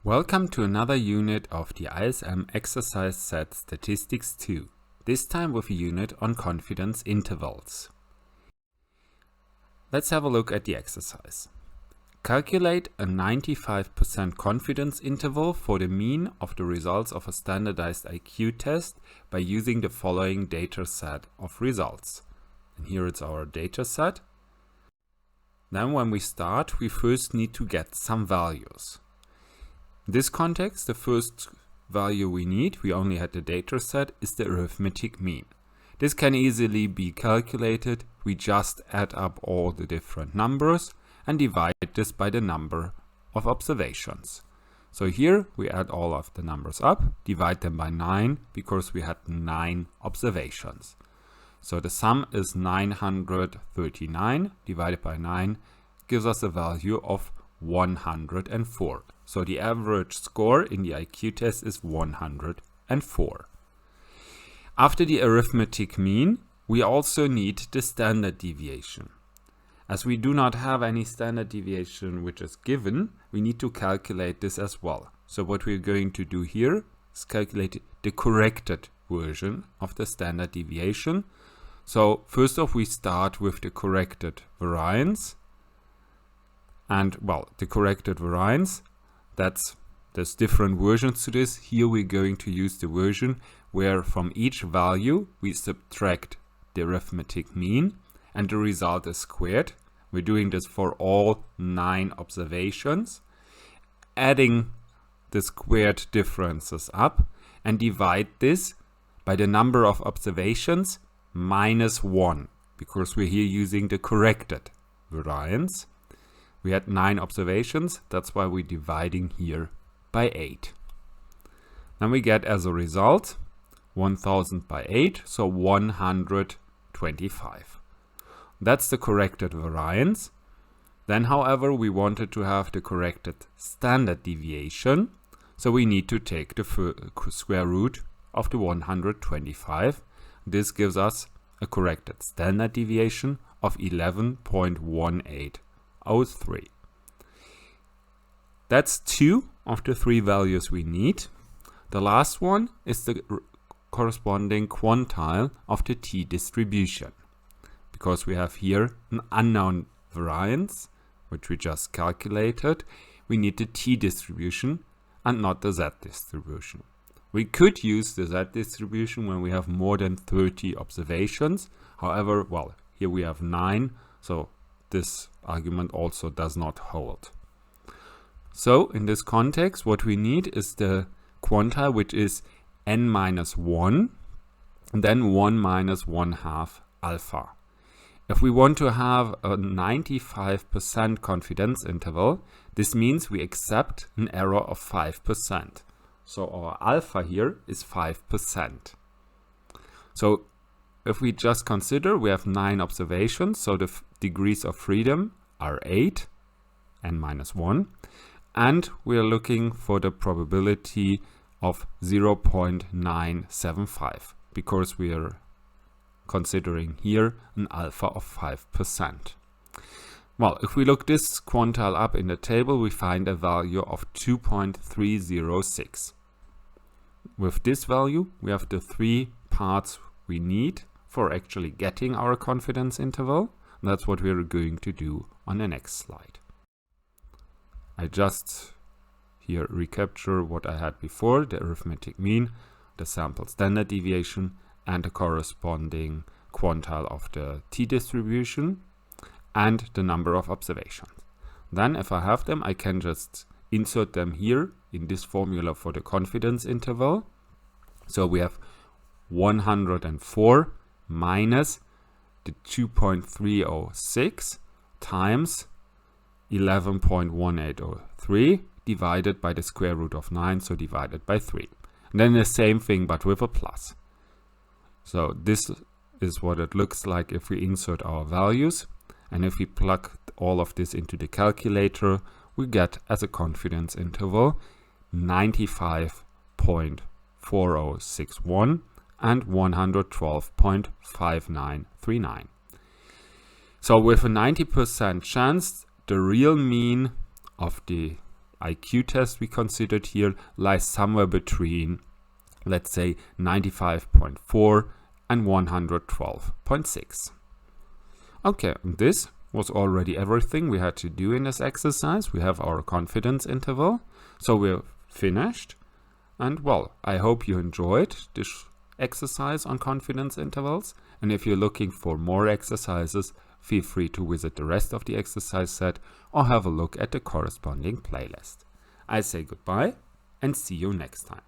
Welcome to another unit of the ISM Exercise Set Statistics 2, this time with a unit on confidence intervals. Let's have a look at the exercise. Calculate a 95% confidence interval for the mean of the results of a standardized IQ test by using the following data set of results. And here it's our data set. Then when we start, we first need to get some values. In this context, the first value we need, we only had the data set, is the arithmetic mean. This can easily be calculated. We just add up all the different numbers and divide this by the number of observations. So here we add all of the numbers up, divide them by 9 because we had 9 observations. So the sum is 939 divided by 9 gives us a value of 104. So the average score in the IQ test is 104. After the arithmetic mean, we also need the standard deviation. As we do not have any standard deviation which is given, we need to calculate this as well. So what we're going to do here is calculate the corrected version of the standard deviation. So first off, we start with the corrected variance. And well, the corrected variance, there's different versions to this. Here we're going to use the version where from each value we subtract the arithmetic mean and the result is squared. We're doing this for all 9 observations, adding the squared differences up and divide this by the number of observations minus 1, because we're here using the corrected variance. We had 9 observations, that's why we're dividing here by 8. Then we get as a result 1000 by 8, so 125. That's the corrected variance. Then, however, we wanted to have the corrected standard deviation, so we need to take the square root of the 125. This gives us a corrected standard deviation of 11.1803. That's 2 of the 3 values we need. The last one is the corresponding quantile of the t-distribution. Because we have here an unknown variance, which we just calculated, we need the t-distribution and not the z-distribution. We could use the z-distribution when we have more than 30 observations. However, well, here we have 9, so this argument also does not hold. So in this context, what we need is the quantile, which is n minus 1, and then 1 minus 1/2 alpha. If we want to have a 95% confidence interval, this means we accept an error of 5%. So our alpha here is 5%. So if we just consider we have 9 observations, so the degrees of freedom are 8, n minus 1, and we are looking for the probability of 0.975 because we are considering here an alpha of 5%. Well, if we look this quantile up in the table, we find a value of 2.306. With this value, we have the 3 parts we need for actually getting our confidence interval. And that's what we're going to do on the next slide. I just here recapture what I had before, the arithmetic mean, the sample standard deviation, and the corresponding quantile of the t-distribution, and the number of observations. Then if I have them, I can just insert them here in this formula for the confidence interval. So we have 104 minus the 2.306 times 11.1803 divided by the square root of 9, so divided by 3. And then the same thing but with a plus. So this is what it looks like if we insert our values. And if we plug all of this into the calculator, we get as a confidence interval 95.4061 and 112.5939. So with a 90% chance, the real mean of the IQ test we considered here lies somewhere between, let's say, 95.4 and 112.6. Okay, and this was already everything we had to do in this exercise. We have our confidence interval, so we're finished. And well, I hope you enjoyed this exercise on confidence intervals, and if you're looking for more exercises, feel free to visit the rest of the exercise set or have a look at the corresponding playlist. I say goodbye and see you next time.